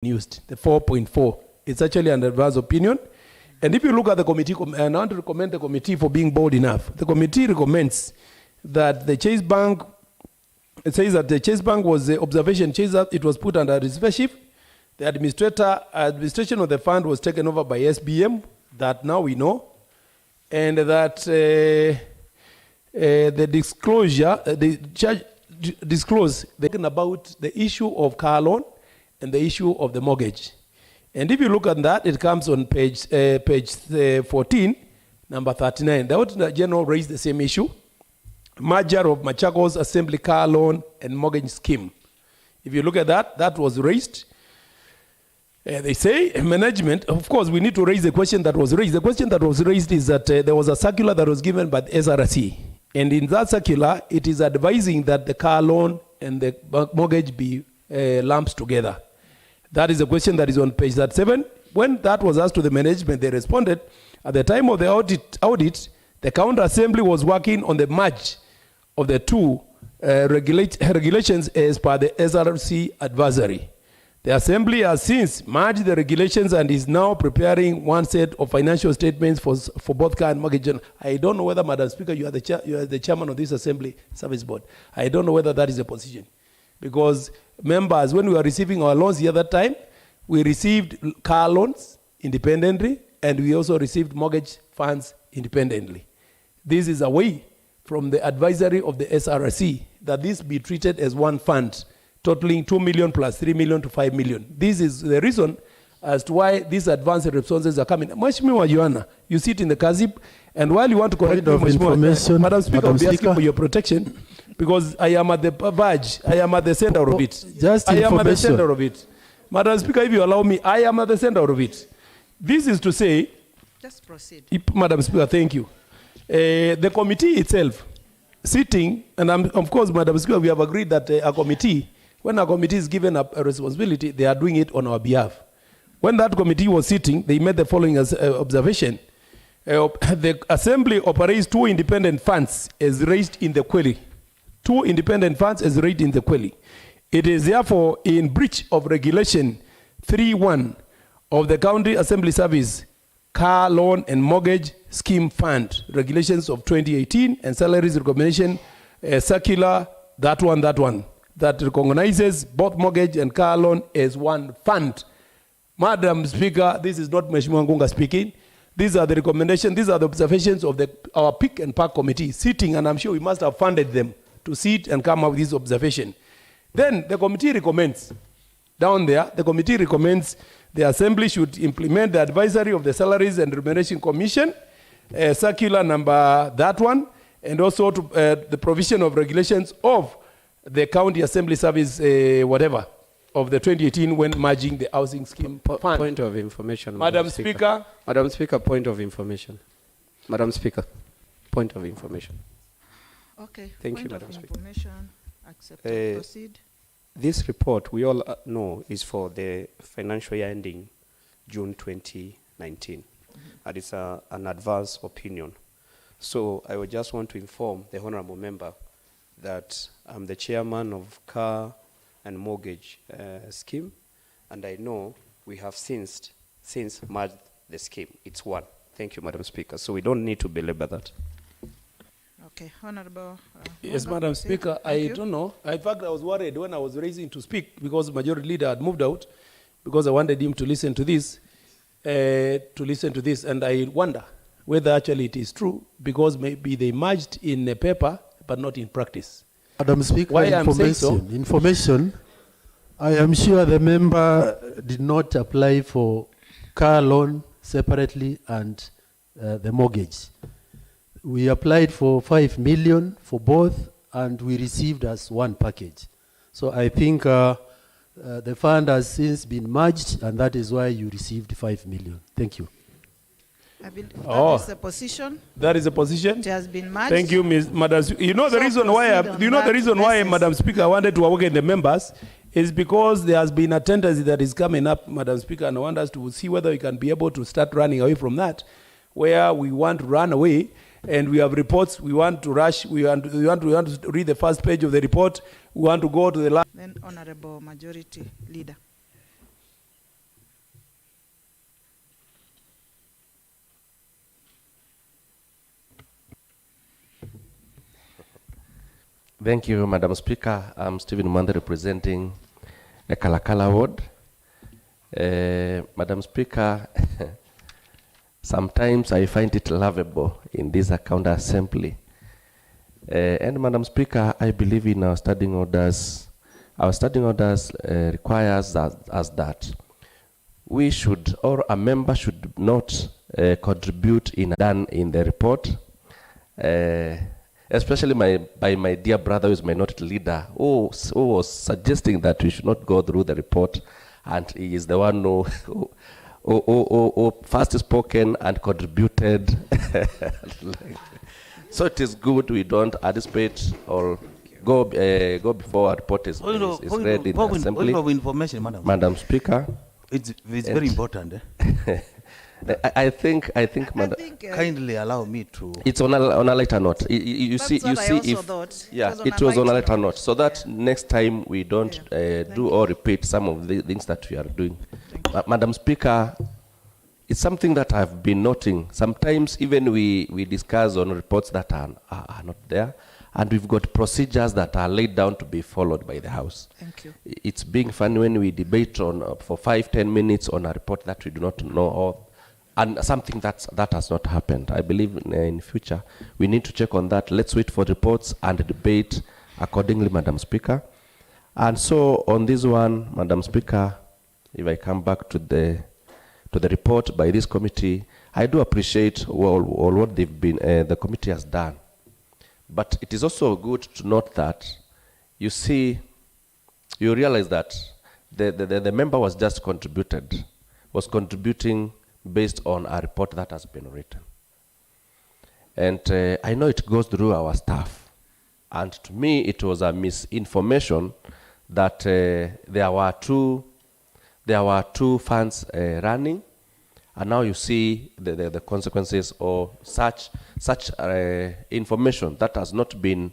used, the 4.4. It's actually an adverse opinion. And if you look at the committee, and I want to recommend the committee for being bold enough. The committee recommends that the Chase Bank, it says that the Chase Bank was the observation, it was put under receivership. The administration of the fund was taken over by SBM, that now we know. And that the disclosure, the judge disclosed about the issue of car loan and the issue of the mortgage. And if you look at that, it comes on page 14, number 39. The Auditor General raised the same issue. Merger of Machakos Assembly car loan and mortgage scheme. If you look at that, that was raised. They say management, of course, we need to raise the question that was raised. The question that was raised is that there was a circular that was given by the SRC. And in that circular, it is advising that the car loan and the mortgage be lumped together. That is a question that is on page 37. When that was asked to the management, they responded, at the time of the audit, the counter assembly was working on the merge of the two regulations as per the SRC advisory. The assembly has since merged the regulations and is now preparing one set of financial statements for both car and mortgage. I don't know whether, Madam Speaker, you are the chairman of this assembly service board. I don't know whether that is the position. Because members, when we were receiving our loans the other time, we received car loans independently and we also received mortgage funds independently. This is away from the advisory of the SRC that this be treated as one fund, totaling 2 million plus 3 million to 5 million. This is the reason as to why these advanced responses are coming. Mheshimiwa Joanna, you sit in the KAZIP, and while you want to correct me, Madam Speaker, I'll be asking for your protection, because I am at the verge, I am at the center of it. Just I am at the center of it. Madam Speaker, if you allow me, I am at the center of it. This is to say... Just proceed. Madam Speaker, thank you. The committee itself, sitting, and of course, Madam Speaker, we have agreed that a committee, when a committee is given a responsibility, they are doing it on our behalf. When that committee was sitting, they made the following observation. The assembly operates two independent funds as raised in the query. Two independent funds as raised in the query. It is therefore in breach of regulation 3.1 of the County Assembly Service Car Loan and Mortgage Scheme Fund, regulations of 2018 and salaries recommendation circular, that one, that recognizes both mortgage and car loan as one fund. Madam Speaker, this is not Mheshimiwa Ngunga speaking. These are the recommendations, these are the observations of our Pick and Pack committee sitting, and I'm sure we must have funded them to sit and come up with this observation. Then the committee recommends, down there, the committee recommends the assembly should implement the advisory of the Salaries and Remuneration Commission, circular number that one, and also to, the provision of regulations of the County Assembly Service, whatever, of the 2018 when merging the housing scheme fund. Point of information, Madam Speaker. Madam Speaker, point of information. Madam Speaker, point of information. Okay. Thank you, Madam Speaker. Information accepted. Proceed. This report, we all know, is for the financial year ending June 2019. And it's an adverse opinion. So I would just want to inform the honorable member that I'm the chairman of car and mortgage scheme, and I know we have since merged the scheme. It's one. Thank you, Madam Speaker. So we don't need to belabor that. Okay, Honorable. Yes, Madam Speaker, I don't know. In fact, I was worried when I was raising to speak because the majority leader had moved out because I wanted him to listen to this, and I wonder whether actually it is true because maybe they merged in a paper but not in practice. Madam Speaker, why I'm saying so? Information. I am sure the member did not apply for car loan separately and the mortgage. We applied for 5 million for both and we received as one package. So I think the fund has since been merged and that is why you received 5 million. Thank you. I believe that is the position. That is a position. It has been merged. Thank you, Madam. You know the reason why. Madam Speaker, I wanted to awaken the members is because there has been a tendency that is coming up, Madam Speaker, and I want us to see whether we can be able to start running away from that, where we want to run away and we have reports. We want to rush. We want to read the first page of the report. We want to go to the last. Then, Honorable Majority Leader. Thank you, Madam Speaker. I'm Stephen Mwande representing the Kalakala ward. Madam Speaker, sometimes I find it lovable in this county assembly. And Madam Speaker, I believe in our standing orders. Our standing orders requires us that we should, or a member should not contribute done in the report. Especially by my dear brother, who is minority leader, who was suggesting that we should not go through the report, and he is the one who first spoken and contributed. So it is good we don't anticipate or go before a report is read in the assembly. Point of information, Madam. Madam Speaker. It's very important. I think, Madam. Kindly allow me to. It's on a lighter note. You see, if thought. yeah, it was on a lighter note, so that next time we don't do or repeat some of the things that we are doing. Madam Speaker, it's something that I've been noting. Sometimes even we discuss on reports that are not there, and we've got procedures that are laid down to be followed by the House. Thank you. It's being fun when we debate on for 5-10 minutes on a report that we do not know of, and something that has not happened. I believe in future we need to check on that. Let's wait for reports and debate accordingly, Madam Speaker. And so on this one, Madam Speaker, if I come back to the report by this committee, I do appreciate all what they've been the committee has done. But it is also good to note that you realize that the member was just contributing based on a report that has been written. And I know it goes through our staff. And to me, it was a misinformation that there were two funds running, and now you see the consequences of such information that has not been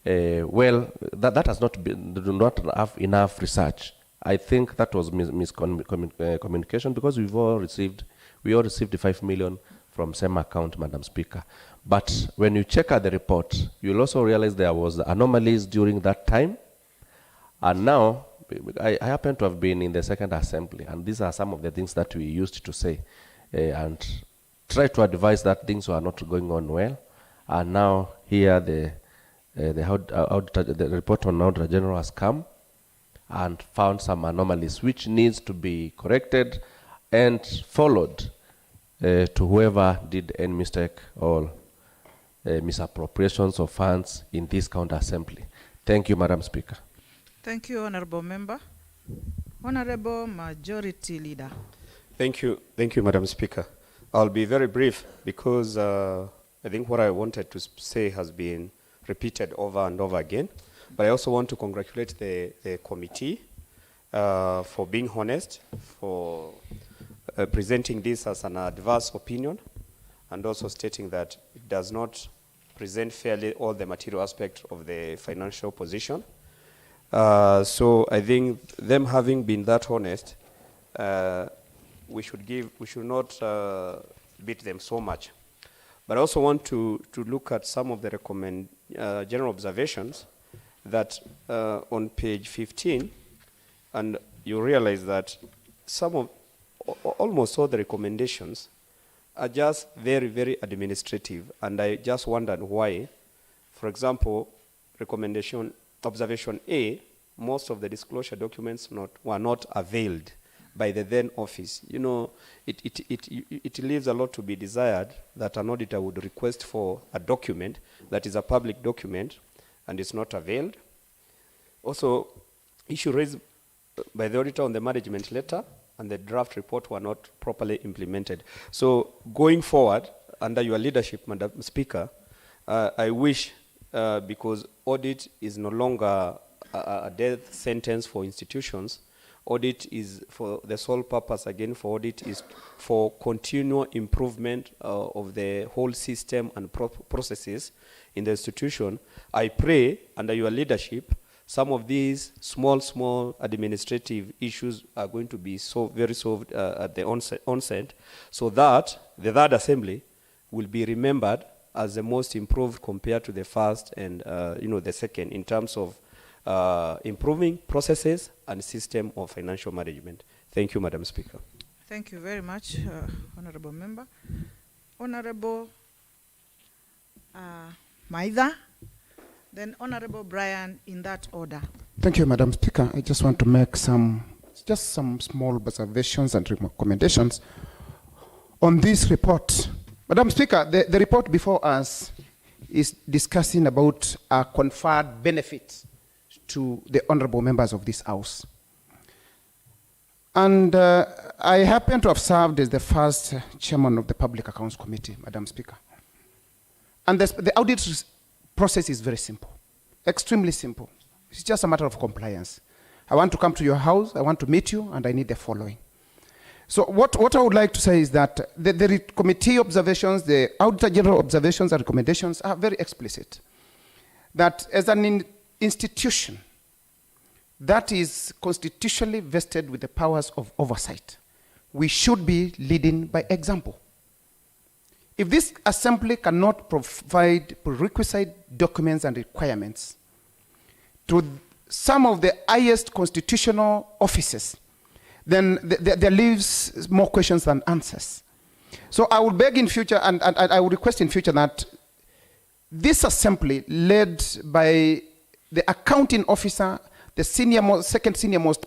that has not been, do not have enough research. I think that was miscommunication, because we all received the 5 million from same account, Madam Speaker. But when you check out the report, you'll also realize there was anomalies during that time. And now, I happen to have been in the second assembly, and these are some of the things that we used to say and try to advise that things were not going on well. And now here the report on Auditor General has come and found some anomalies which needs to be corrected and followed to whoever did any mistake or misappropriations of funds in this county assembly. Thank you, Madam Speaker. Thank you, Honorable Member. Honorable Majority Leader. Thank you, Madam Speaker. I'll be very brief because I think what I wanted to say has been repeated over and over again. But I also want to congratulate the committee for being honest, for presenting this as an adverse opinion, and also stating that it does not present fairly all the material aspects of the financial position. So I think them having been that honest, we should not beat them so much. But I also want to look at some of the general observations that on page 15, and you realize that almost all the recommendations are just very, very administrative, and I just wondered why. For example, observation A, most of the disclosure documents were not availed by the then office. You know, it leaves a lot to be desired that an auditor would request for a document that is a public document and it's not availed. Also, issue raised by the auditor on the management letter and the draft report were not properly implemented. So going forward, under your leadership, Madam Speaker, I wish, because audit is no longer a death sentence for institutions, audit is for the sole purpose, again, for audit is for continual improvement of the whole system and processes in the institution. I pray, under your leadership, some of these small administrative issues are going to be very solved at the onset, so that the third assembly will be remembered as the most improved compared to the first and the second in terms of improving processes and system of financial management. Thank you, Madam Speaker. Thank you very much, Honorable Member. Honorable Maida, then Honorable Brian, in that order. Thank you, Madam Speaker. I just want to make some small observations and recommendations on this report. Madam Speaker, the report before us is discussing about conferred benefits to the honorable members of this House. And I happen to have served as the first chairman of the Public Accounts Committee, Madam Speaker. And the audit process is very simple, extremely simple. It's just a matter of compliance. I want to come to your house, I want to meet you, and I need the following. So what I would like to say is that the committee observations, the Auditor General observations and recommendations are very explicit. That as an institution that is constitutionally vested with the powers of oversight, we should be leading by example. If this assembly cannot provide prerequisite documents and requirements to some of the highest constitutional offices, then there leaves more questions than answers. So I would beg in future, and I would request in future that this assembly, led by the accounting officer, the second senior most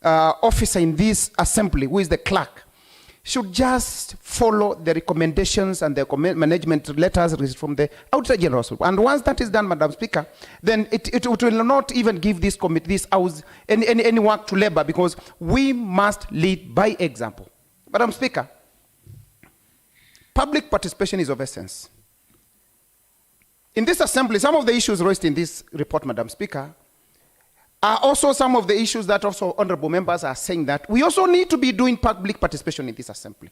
officer in this assembly, who is the clerk, should just follow the recommendations and the management letters from the Auditor General. And once that is done, Madam Speaker, then it will not even give this committee, this House, any work to labor, because we must lead by example. Madam Speaker, public participation is of essence. In this assembly, some of the issues raised in this report, Madam Speaker, are also some of the issues that also honorable members are saying that we also need to be doing public participation in this assembly,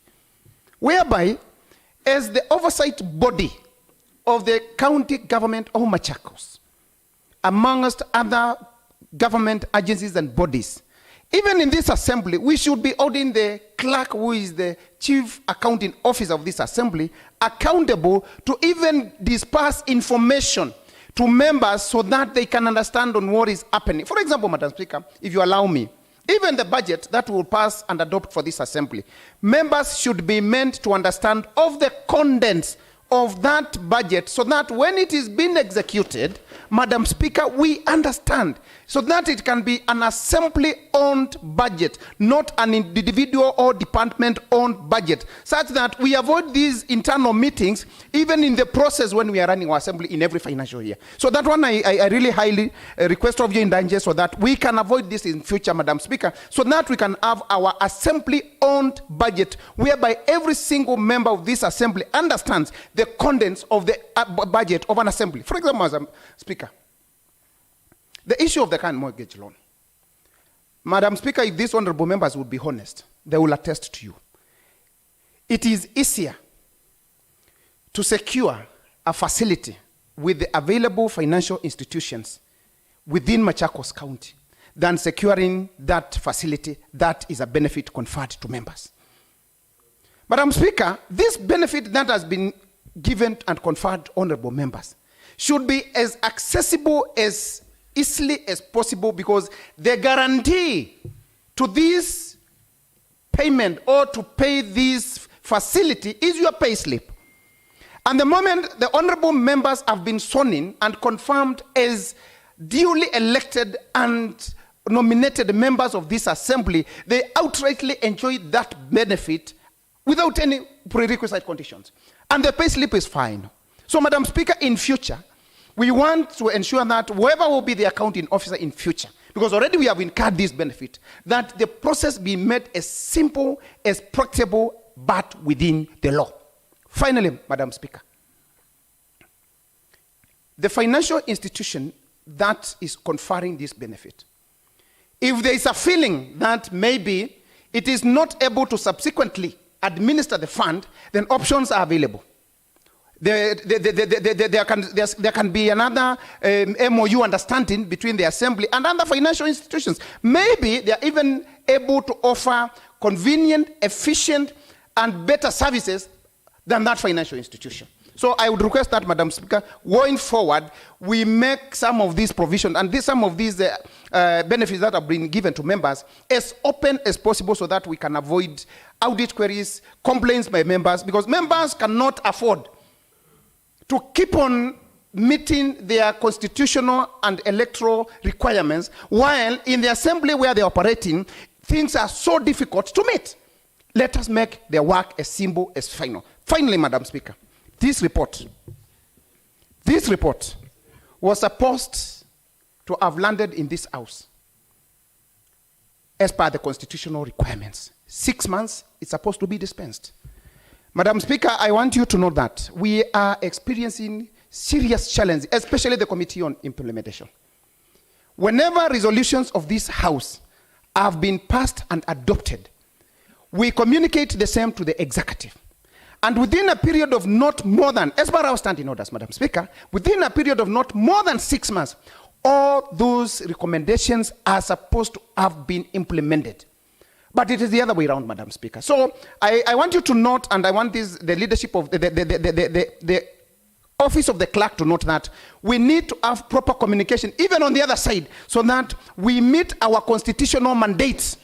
whereby as the oversight body of the county government of Machakos, amongst other government agencies and bodies, even in this assembly, we should be holding the clerk, who is the chief accounting officer of this assembly, accountable to even disperse information to members so that they can understand on what is happening. For example, Madam Speaker, if you allow me, even the budget that will pass and adopt for this assembly, members should be meant to understand of the contents of that budget so that when it is being executed, Madam Speaker, we understand, so that it can be an assembly-owned budget, not an individual or department-owned budget, such that we avoid these internal meetings, even in the process when we are running our assembly in every financial year. So that one I really highly request of you in danger, so that we can avoid this in future, Madam Speaker, so that we can have our assembly-owned budget, whereby every single member of this assembly understands the contents of the budget of an assembly. For example, Madam Speaker, the issue of the current mortgage loan. Madam Speaker, if these honorable members would be honest, they will attest to you. It is easier to secure a facility with the available financial institutions within Machakos County than securing that facility that is a benefit conferred to members. Madam Speaker, this benefit that has been given and conferred honorable members should be as accessible as easily as possible, because the guarantee to this payment or to pay this facility is your pay slip. And the moment the honorable members have been sworn in and confirmed as duly elected and nominated members of this assembly, they outrightly enjoy that benefit without any prerequisite conditions. And the pay slip is fine. So, Madam Speaker, in future, we want to ensure that whoever will be the accounting officer in future, because already we have incurred this benefit, that the process be made as simple, as practicable, but within the law. Finally, Madam Speaker, the financial institution that is conferring this benefit, if there is a feeling that maybe it is not able to subsequently administer the fund, then options are available. There can be another MOU understanding between the assembly and other financial institutions. Maybe they are even able to offer convenient, efficient, and better services than that financial institution. So I would request that, Madam Speaker, going forward, we make some of these provisions and some of these benefits that have been given to members as open as possible so that we can avoid audit queries, complaints by members, because members cannot afford to keep on meeting their constitutional and electoral requirements while in the assembly where they're operating, things are so difficult to meet. Let us make their work as simple as final. Finally, Madam Speaker, this report was supposed to have landed in this house as per the constitutional requirements. 6 months, it's supposed to be dispensed. Madam Speaker, I want you to know that we are experiencing serious challenges, especially the Committee on Implementation. Whenever resolutions of this House have been passed and adopted, we communicate the same to the executive. And within a period of not more than, as per our standing orders, Madam Speaker, within a period of not more than 6 months, all those recommendations are supposed to have been implemented. But it is the other way around, Madam Speaker. So I want you to note, and I want the leadership of the office of the clerk to note that we need to have proper communication, even on the other side, so that we meet our constitutional mandates.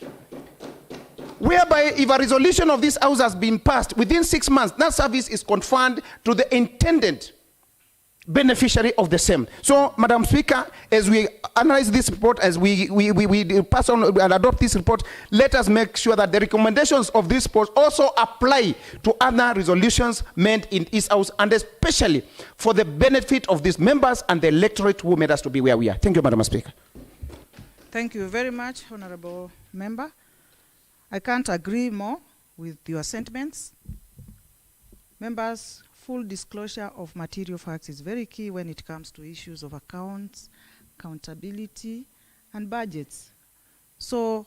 Whereby if a resolution of this house has been passed within 6 months, that service is conferred to the intended beneficiary of the same. So, Madam Speaker, as we analyze this report, as we pass on and adopt this report, let us make sure that the recommendations of this report also apply to other resolutions made in this house, and especially for the benefit of these members and the electorate who made us to be where we are. Thank you, Madam Speaker. Thank you very much, Honorable Member. I can't agree more with your sentiments. Members, full disclosure of material facts is very key when it comes to issues of accounts, accountability, and budgets. So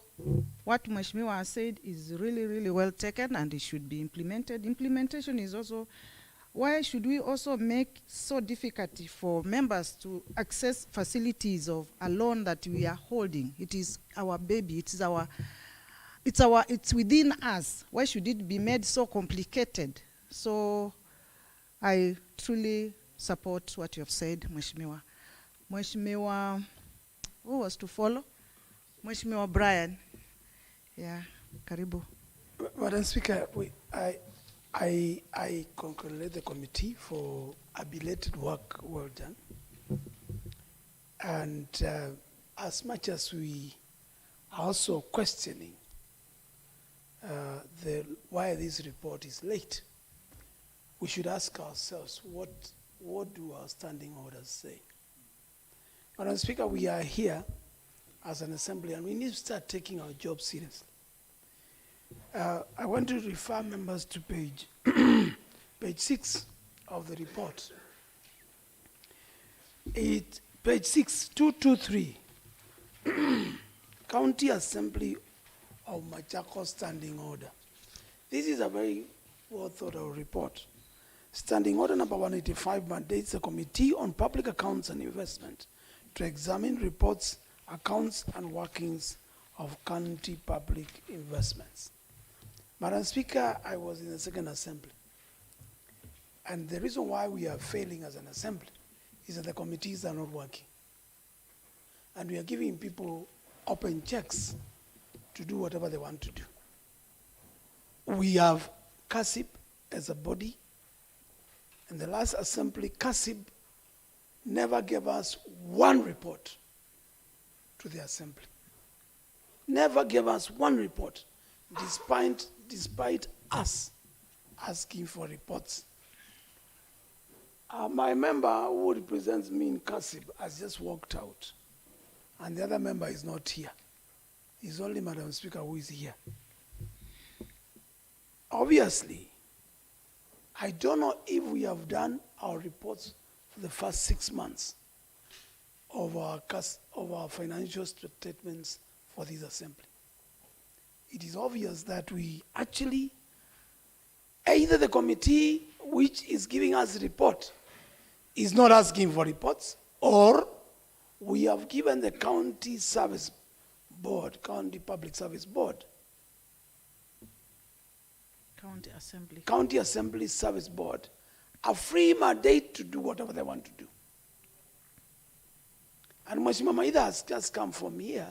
what Mheshimiwa has said is really, really well taken, and it should be implemented. Implementation is also, why should we also make so difficult for members to access facilities of a loan that we are holding? It is our baby, it's within us. Why should it be made so complicated? So I truly support what you have said, Mheshimiwa. Mheshimiwa, who was to follow? Mheshimiwa Brian. Yeah, karibu. Madam Speaker, I congratulate the committee for a belated work well done. And as much as we are also questioning why this report is late, we should ask ourselves, what do our standing orders say? Madam Speaker, we are here as an assembly, and we need to start taking our job seriously. I want to refer members to page 6 of the report. Page 6, 223, County Assembly of Machakos Standing Order. This is a very well thought out report. Standing Order number 185 mandates the Committee on Public Accounts and Investment to examine reports, accounts, and workings of county public investments. Madam Speaker, I was in the second assembly. And the reason why we are failing as an assembly is that the committees are not working. And we are giving people open checks to do whatever they want to do. We have CASIP as a body. In the last assembly, CASIP never gave us one report to the assembly. Never gave us one report, despite us asking for reports. My member who represents me in CASIP has just walked out, and the other member is not here. It's only Madam Speaker who is here. Obviously, I don't know if we have done our reports for the first 6 months of our financial statements for this assembly. It is obvious that we actually, either the committee which is giving us a report is not asking for reports, or we have given the county service board, county public service board, County Assembly. County Assembly Service Board a free mandate to do whatever they want to do. And Mheshimiwa Maitha has just come from here,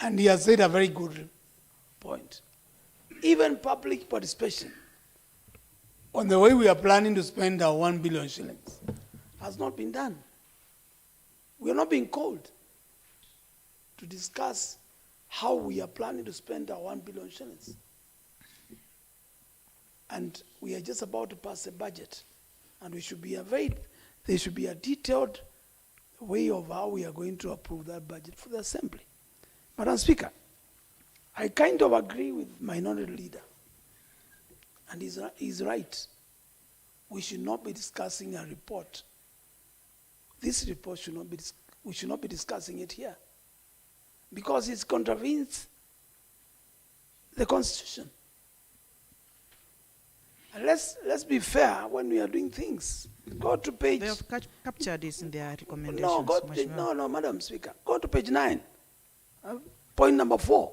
and he has said a very good point. Even public participation on the way we are planning to spend our 1 billion shillings has not been done. We are not being called to discuss how we are planning to spend our 1 billion shillings. And we are just about to pass a budget, and there should be a detailed way of how we are going to approve that budget for the Assembly. Madam Speaker, I kind of agree with Minority Leader, and he's right. We should not be discussing a report. This report we should not be discussing it here, because it contravenes the Constitution. And let's be fair when we are doing things. Go to page. They have captured this in their recommendations. No, Madam Speaker. Go to page 9. Point number 4.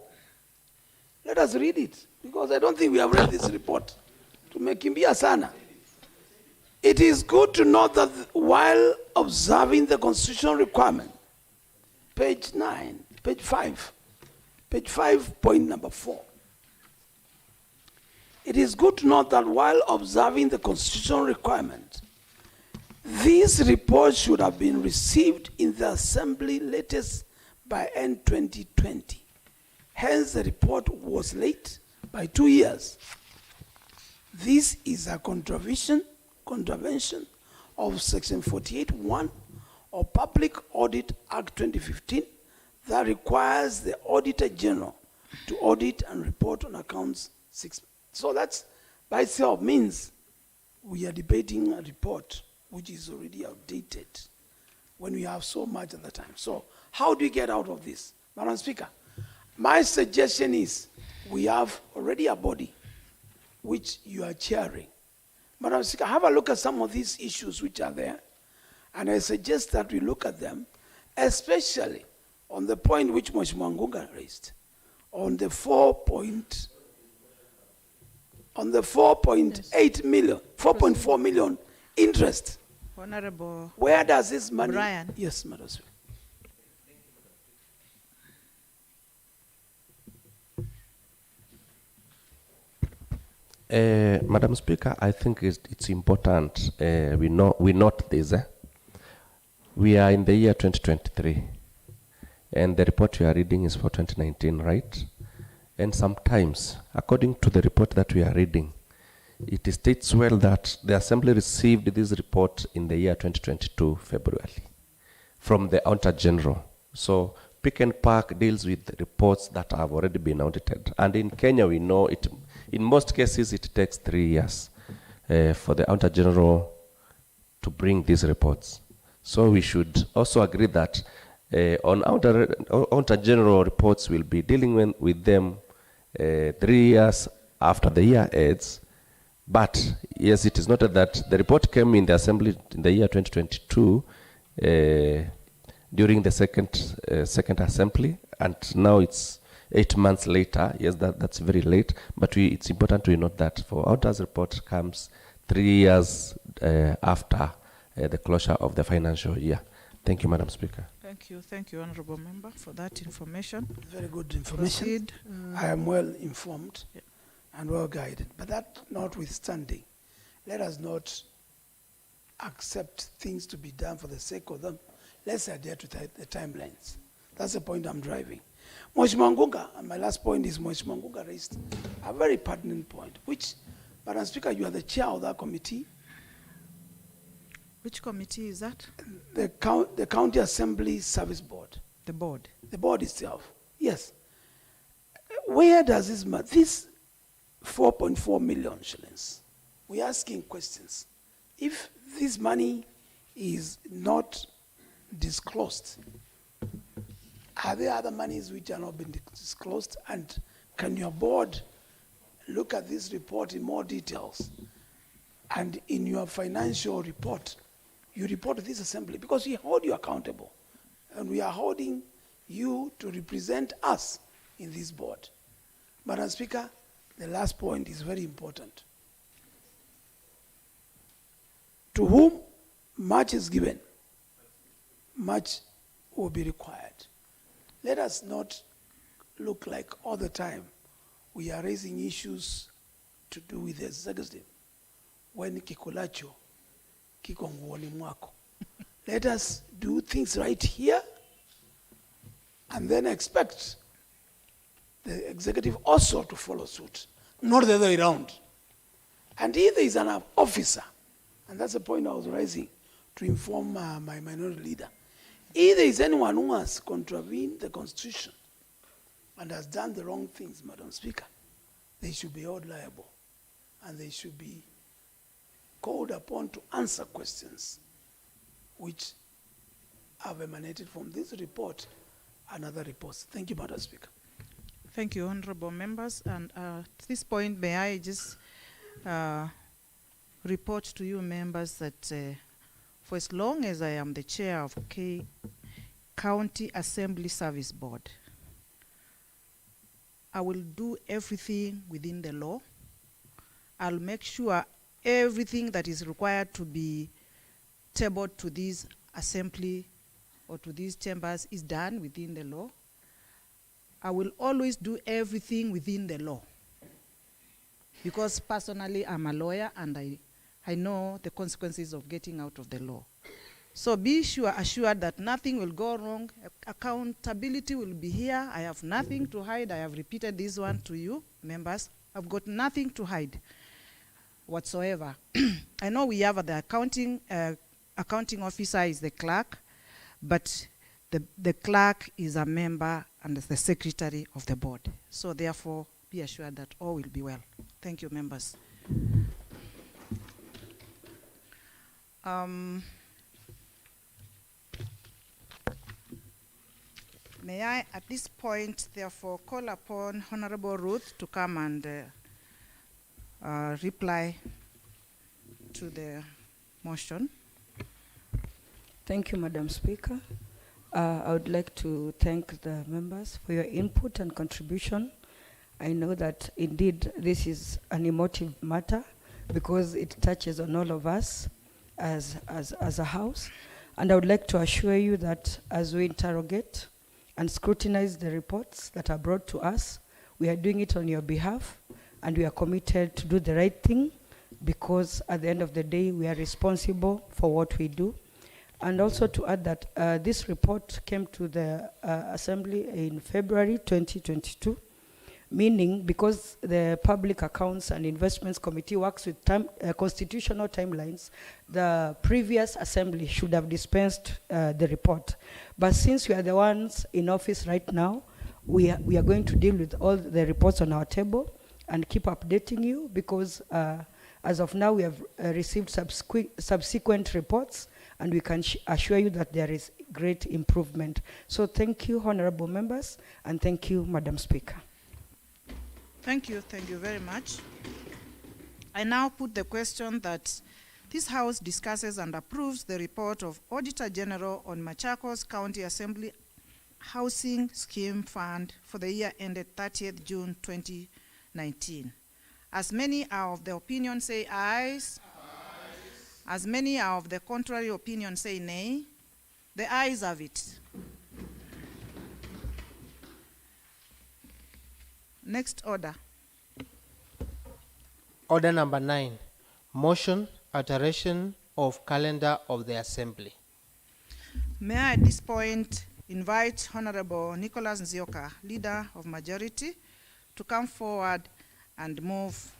Let us read it, because I don't think we have read this report. Tumekimbia sana. It is good to note that while observing the constitutional requirement, page 5, point number 4. It is good to note that while observing the constitutional requirement, this report should have been received in the Assembly latest by end 2020. Hence, the report was late by 2 years. This is a contravention of Section 48(1) of Public Audit Act 2015 that requires the Auditor General to audit and report on accounts 6. So that's by itself means we are debating a report which is already outdated when we have so much at the time. So how do we get out of this? Madam Speaker, my suggestion is we have already a body which you are chairing. Madam Speaker, have a look at some of these issues which are there, and I suggest that we look at them, especially on the point which Mheshimiwa Ngunga raised, on the 4.8 million, 4.4 million interest. Honorable Where does this money? Brian. Yes, Madam Speaker. Madam Speaker, I think it's important we note this. We are in the year 2023, and the report we are reading is for 2019, right? And sometimes, according to the report that we are reading, it states well that the Assembly received this report in the year 2022, February, from the Auditor General. So Pick and Pack deals with reports that have already been audited. And in Kenya, we know it. In most cases, it takes 3 years for the Auditor General to bring these reports. So we should also agree that on Auditor General reports, we'll be dealing with them 3 years after the year ends. But yes, it is noted that the report came in the Assembly in the year 2022 during the second Assembly, and now it's 8 months later. Yes, that's very late, but it's important to note that for Auditor's report comes 3 years after the closure of the financial year. Thank you, Madam Speaker. Thank you, Honorable Member, for that information. Very good information. Proceed. I am well informed and well guided. But that notwithstanding, let us not accept things to be done for the sake of them. Let's adhere to the timelines. That's the point I'm driving. Mheshimiwa Ngunga, and my last point is Mheshimiwa Ngunga raised a very pertinent point, which, Madam Speaker, you are the chair of that committee. Which committee is that? The County Assembly Service Board. The board. The board itself, yes. Where does this 4.4 million shillings? We're asking questions. If this money is not disclosed, are there other monies which are not being disclosed? And can your board look at this report in more details? And in your financial report, you report to this assembly, because we hold you accountable. And we are holding you to represent us in this board. Madam Speaker, the last point is very important. To whom much is given, much will be required. Let us not look like all the time we are raising issues to do with the executive when kikulacho kiko nguoni mwako. Let us do things right here and then expect the executive also to follow suit, not the other way around. And if there is an officer, and that's the point I was raising to inform my minority leader, if there is anyone who has contravened the Constitution and has done the wrong things, Madam Speaker, they should be held liable and they should be called upon to answer questions which have emanated from this report and other reports. Thank you, Madam Speaker. Thank you, honorable members. And at this point, may I just report to you members that for as long as I am the chair of County Assembly Service Board, I will do everything within the law. I'll make sure everything that is required to be tabled to this assembly or to these chambers is done within the law. I will always do everything within the law. Because personally, I'm a lawyer and I know the consequences of getting out of the law. So be assured that nothing will go wrong. Accountability will be here. I have nothing to hide. I have repeated this one to you, members. I've got nothing to hide whatsoever. I know we have the accounting officer is the clerk, but the clerk is a member and the secretary of the board. So therefore, be assured that all will be well. Thank you, members. May I, at this point, therefore, call upon Honorable Ruth to come and reply to the motion. Thank you, Madam Speaker. I would like to thank the members for your input and contribution. I know that indeed this is an emotive matter because it touches on all of us as a house. And I would like to assure you that as we interrogate and scrutinize the reports that are brought to us, we are doing it on your behalf and we are committed to do the right thing because at the end of the day, we are responsible for what we do. And also to add that this report came to the Assembly in February 2022, meaning because the Public Accounts and Investments Committee works with constitutional timelines, the previous Assembly should have dispensed the report. But since we are the ones in office right now, we are going to deal with all the reports on our table and keep updating you because as of now, we have received subsequent reports and we can assure you that there is great improvement. So thank you, honorable members, and thank you, Madam Speaker. Thank you very much. I now put the question that this House discusses and approves the report of Auditor General on Machakos County Assembly Housing Scheme Fund for the year ended 30th June 2019. As many are of the opinion, say ayes. As many are of the contrary opinion, say nay. The ayes have it. Next order. Order number 9, motion alteration of calendar of the Assembly. May I at this point invite Honorable Nicholas Nzioka, Leader of Majority, to come forward and move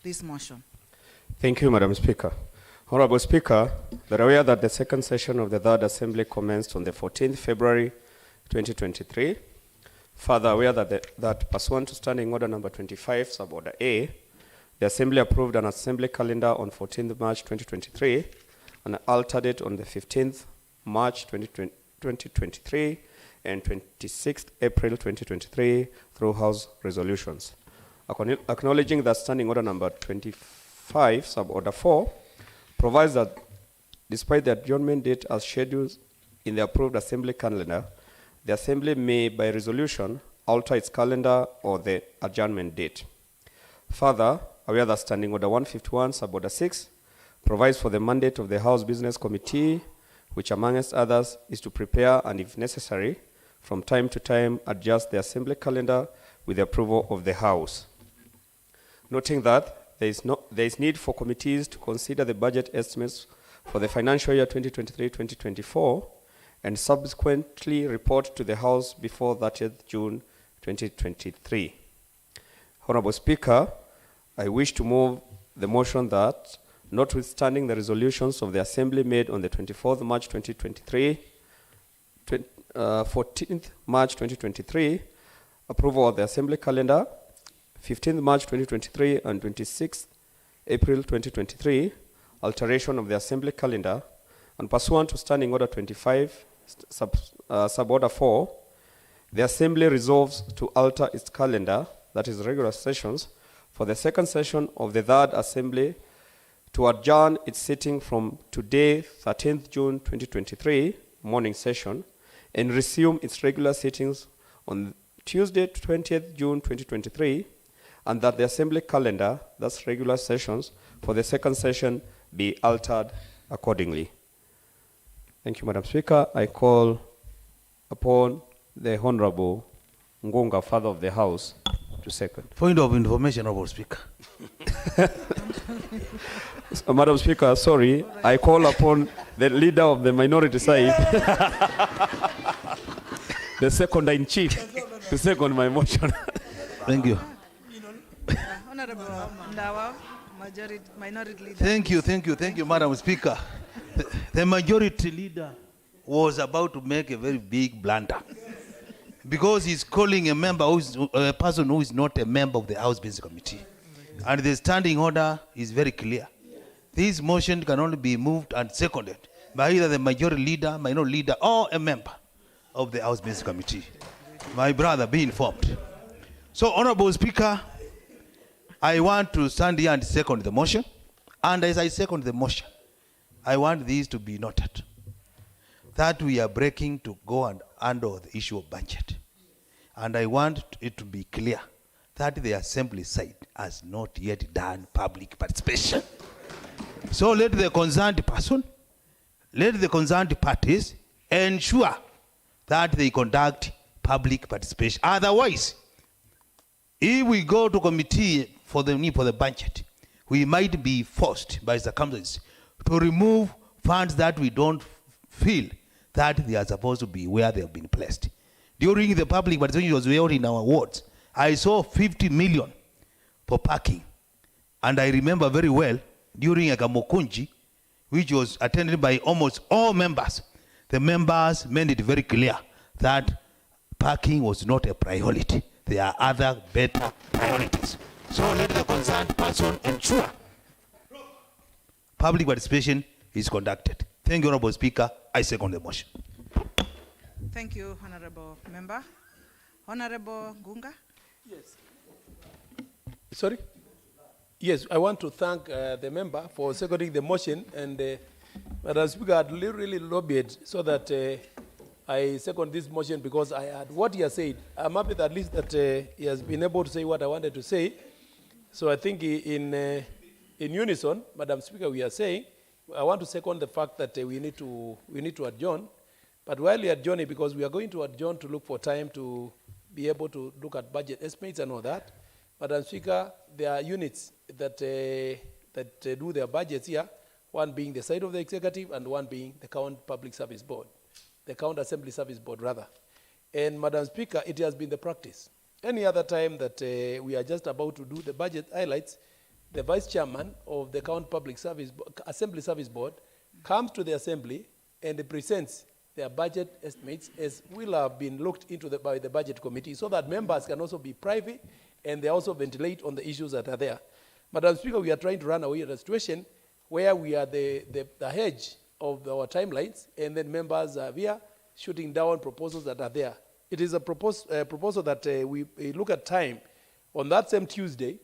this motion. Thank you, Madam Speaker. Honorable Speaker, we are aware that the second session of the Third Assembly commenced on the 14th February 2023. Further, aware that pursuant to Standing Order number 25, Suborder A, the Assembly approved an Assembly calendar on 14th March 2023 and altered it on the 15th March 2023 and 26th April 2023 through House resolutions. Acknowledging that Standing Order number 25, Suborder 4, provides that despite the adjournment date as scheduled in the approved Assembly calendar, the Assembly may, by resolution, alter its calendar or the adjournment date. Further, aware that Standing Order 151, Suborder 6, provides for the mandate of the House Business Committee, which amongst others is to prepare and, if necessary, from time to time adjust the Assembly calendar with the approval of the House. Noting that there is need for committees to consider the budget estimates for the financial year 2023-2024 and subsequently report to the House before 30th June 2023. Honorable Speaker, I wish to move the motion that, notwithstanding the resolutions of the Assembly made on the 24th March 2023, 14th March 2023, approval of the Assembly calendar, 15th March 2023 and 26th April 2023, alteration of the Assembly calendar, and pursuant to Standing Order 25, Suborder 4, the Assembly resolves to alter its calendar, that is regular sessions, for the second session of the Third Assembly to adjourn its sitting from today, 13th June 2023, morning session, and resume its regular sittings on Tuesday, 20th June 2023, and that the Assembly calendar, thus regular sessions, for the second session be altered accordingly. Thank you, Madam Speaker. I call upon the Honorable Ngunga, Father of the House, to second. Point of information, Honorable Speaker. Madam Speaker, sorry, I call upon the leader of the minority side, the second in chief, to second my motion. Thank you. Honorable Ndawa, minority leader. Thank you, Madam Speaker. The majority leader was about to make a very big blunder because he's calling a member a person who is not a member of the House Business Committee. And the standing order is very clear. This motion can only be moved and seconded by either the majority leader, minority leader, or a member of the House Business Committee. My brother, be informed. So, Honorable Speaker, I want to stand here and second the motion. And as I second the motion, I want this to be noted, that we are breaking to go and handle the issue of budget. And I want it to be clear that the Assembly side has not yet done public participation. So let the concerned person, let the concerned parties ensure that they conduct public participation. Otherwise, if we go to committee for the need for the budget, we might be forced by circumstances to remove funds that we don't feel that they are supposed to be where they have been placed. During the public participation was held in our wards, I saw 50 million for parking. And I remember very well, during a Kamukunji, which was attended by almost all members, the members made it very clear that parking was not a priority. There are other better priorities. So let the concerned person ensure public participation is conducted. Thank you, Honorable Speaker. I second the motion. Thank you, Honorable Member. Honorable Ngunga. Yes. Sorry? Yes, I want to thank the member for seconding the motion, and Madam Speaker, I had really lobbied so that I second this motion because I had what he has said. I'm happy that at least that he has been able to say what I wanted to say. So I think in unison, Madam Speaker, we are saying, I want to second the fact that we need to adjourn. But while we are adjourning, because we are going to adjourn to look for time to be able to look at budget estimates and all that, Madam Speaker, there are units that do their budgets here, one being the side of the executive and one being the County Public Service Board, the County Assembly Service Board rather. And Madam Speaker, it has been the practice. Any other time that we are just about to do the budget highlights, the Vice Chairman of the County Public Service Assembly Service Board comes to the Assembly and presents their budget estimates as will have been looked into by the Budget Committee so that members can also be privy and they also ventilate on the issues that are there. Madam Speaker, we are trying to run away at a situation where we are the hedge of our timelines and then members are here shooting down proposals that are there. It is a proposal that we look at time on that same Tuesday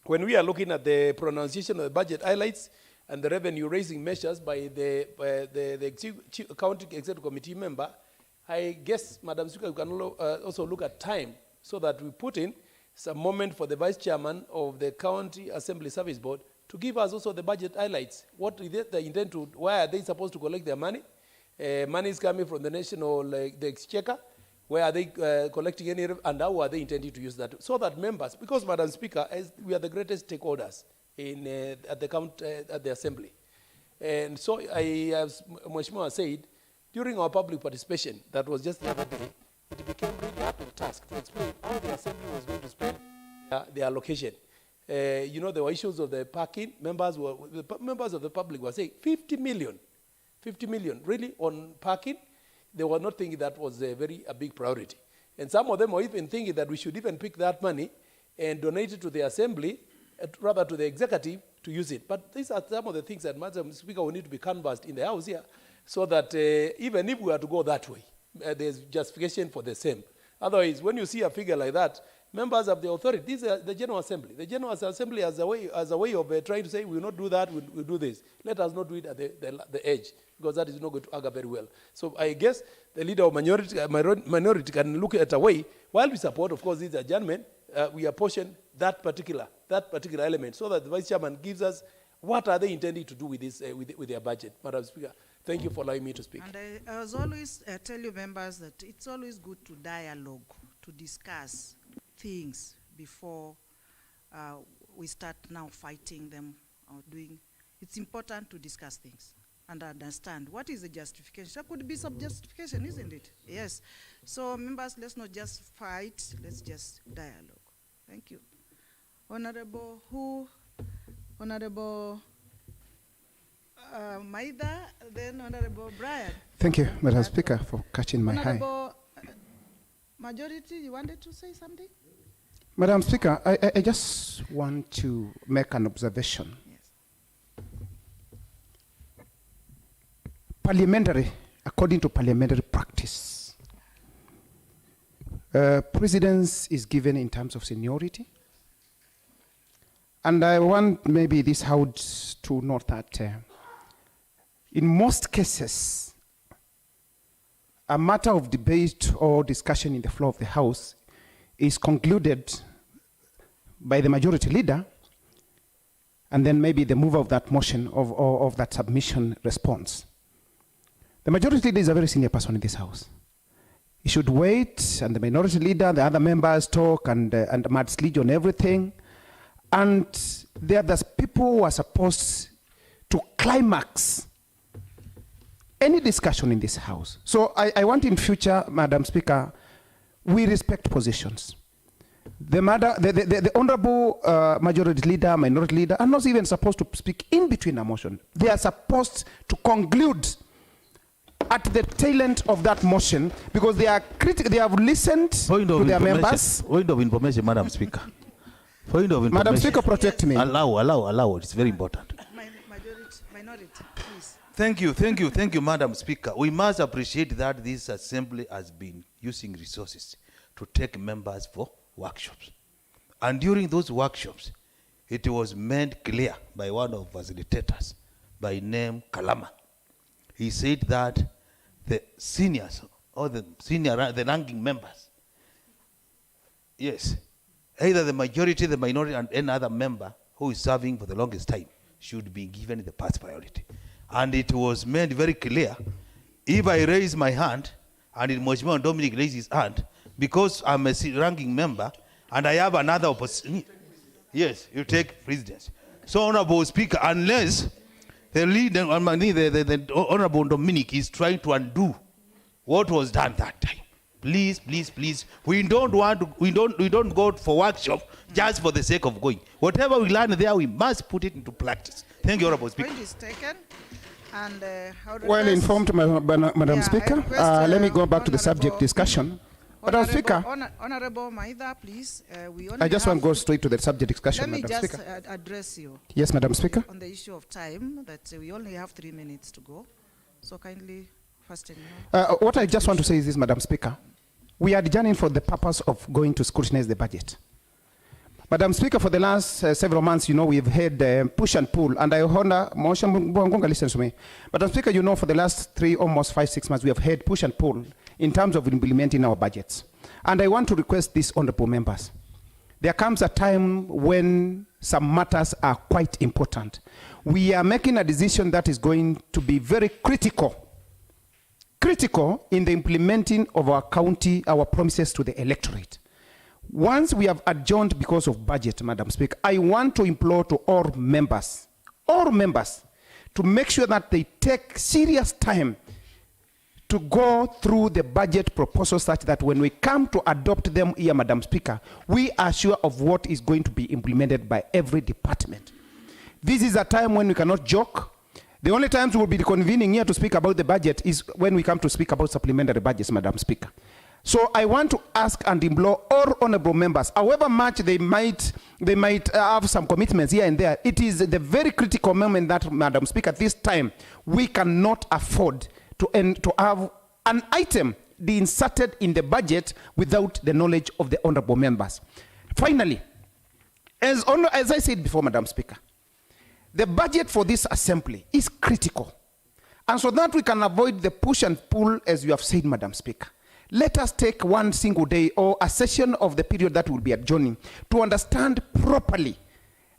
when we are looking at the pronunciation of the budget highlights and the revenue raising measures by the County Executive Committee member. I guess, Madam Speaker, we can also look at time so that we put in some moment for the Vice Chairman of the County Assembly Service Board to give us also the budget highlights. What is it they intend to, where are they supposed to collect their money? Money is coming from the national, the exchequer. Where are they collecting any, and how are they intending to use that? So that members, because Madam Speaker, as we are the greatest stakeholders in, at the assembly. And so as Mheshimiwa said, during our public participation, that was just the other day, it became really up to the task to explain how the assembly was going to spend the allocation. You know, there were issues of the parking. Members of the public were saying 50 million, really, on parking. They were not thinking that was a big priority. And some of them were even thinking that we should even pick that money and donate it to the assembly, rather to the executive to use it. But these are some of the things that, Madam Speaker, will need to be canvassed in the House here, so that even if we were to go that way, there's justification for the same. Otherwise, when you see a figure like that, members of the authority, this is the General Assembly. The General Assembly as a way of trying to say, we will not do that, we'll do this. Let us not do it at the edge, because that is not going to augur very well. So I guess the leader of minority can look at a way, while we support, of course, this adjournment, we apportion that particular element, so that the Vice Chairman gives us what are they intending to do with this, with their budget. Madam Speaker, thank you for allowing me to speak. And I was always tell you members that it's always good to dialogue, to discuss things before we start now fighting them or doing. It's important to discuss things and understand what is the justification. There could be some justification, isn't it? Yes. So members, let's not just fight, let's just dialogue. Thank you. Honorable Maida, then Honorable Brian. Thank you, Madam Speaker, for catching my eye. Honorable Majority, you wanted to say something? Madam Speaker, I just want to make an observation. Yes. According to parliamentary practice, precedence is given in terms of seniority. And I want maybe this House to note that in most cases, a matter of debate or discussion in the floor of the House is concluded by the majority leader, and then maybe the mover of that motion of that submission responds. The majority leader is a very senior person in this House. He should wait, and the minority leader, the other members talk and mudslide on everything. And there are people who are supposed to climax any discussion in this House. So I want in future, Madam Speaker, we respect positions. The honorable majority leader, minority leader are not even supposed to speak in between a motion. They are supposed to conclude at the tail end of that motion, because they are they have listened to their members. Point of information, Madam Speaker. Point of information. Madam Speaker, protect me. Allow. It's very important. Minority, please. Thank you, Madam Speaker. We must appreciate that this assembly has been using resources to take members for workshops. And during those workshops, it was made clear by one of the facilitators by name Kalama. He said that the seniors, or the ranking members, yes, either the majority, the minority, and any other member who is serving for the longest time should be given the first priority. And it was made very clear, if I raise my hand, and Mheshimiwa Dominic raises his hand, because I'm a ranking member, and I have another opposition, yes, you take precedence. So, Honorable Speaker, unless the leader, the Honorable Dominic is trying to undo what was done that time. Please, we don't go for workshop just for the sake of going. Whatever we learn there, we must put it into practice. Thank you, Honorable Speaker. Point is taken. And well informed, Madam Speaker. Let me go back to the subject discussion. Madam Speaker. Honorable Maida, please. I just want to go straight to the subject discussion, Madam Speaker. Let me just address you. Yes, Madam Speaker. On the issue of time, that we only have 3 minutes to go. So kindly, first and what I just want to say is this, Madam Speaker. We are adjourning for the purpose of going to scrutinize the budget. Madam Speaker, for the last several months, we've had push and pull, and I honor, listen to me. Madam Speaker, for the last 5-6 months, we have had push and pull in terms of implementing our budgets. And I want to request these honorable members. there comes a time when some matters are quite important. We are making a decision that is going to be very critical in the implementing of our county, our promises to the electorate. Once we have adjourned because of budget, Madam Speaker, I want to implore to all members, to make sure that they take serious time to go through the budget proposals such that when we come to adopt them here, Madam Speaker, we are sure of what is going to be implemented by every department. This is a time when we cannot joke. The only times we will be convening here to speak about the budget is when we come to speak about supplementary budgets, Madam Speaker. So I want to ask and implore all honorable members, however much they might have some commitments here and there, it is the very critical moment that, Madam Speaker, this time we cannot afford to have an item be inserted in the budget without the knowledge of the honorable members. Finally, as I said before, Madam Speaker, the budget for this assembly is critical. And so that we can avoid the push and pull, as you have said, Madam Speaker, let us take one single day or a session of the period that will be adjourning to understand properly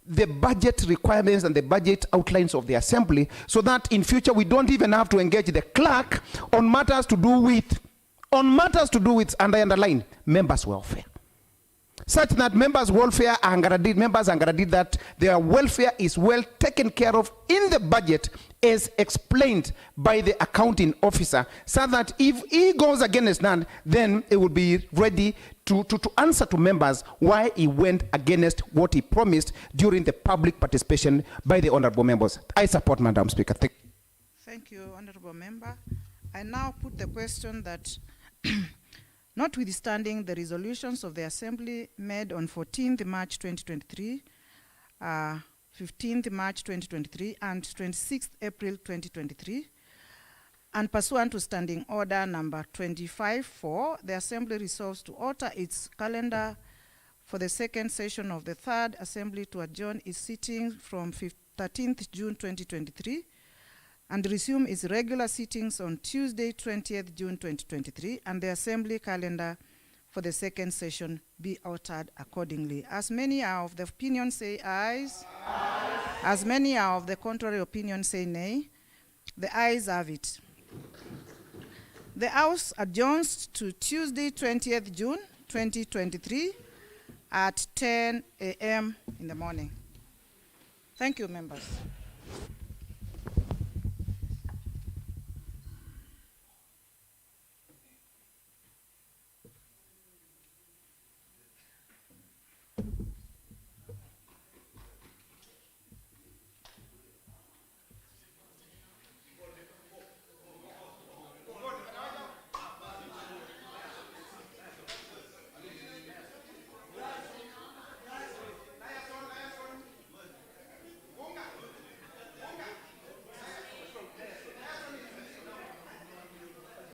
the budget requirements and the budget outlines of the assembly, so that in future we don't even have to engage the clerk on matters to do with, and I underline, members' welfare. Such that members' welfare are guaranteed, that their welfare is well taken care of in the budget as explained by the accounting officer, so that if he goes against that, then it will be ready to answer to members why he went against what he promised during the public participation by the honorable members. I support, Madam Speaker. Thank you, honorable member. I now put the question that notwithstanding the resolutions of the Assembly made on 14th March 2023, 15th March 2023, and 26th April 2023, and pursuant to Standing Order number 25-4, the Assembly resolves to alter its calendar for the second session of the Third Assembly to adjourn its sitting from 13th June 2023 and resume its regular sittings on Tuesday, 20th June 2023, and the Assembly calendar for the second session be altered accordingly. As many are of the opinion say ayes. Aye. As many are of the contrary opinion say nay. The ayes have it. The House adjourns to Tuesday, 20th June 2023 at 10 a.m. in the morning. Thank you, members.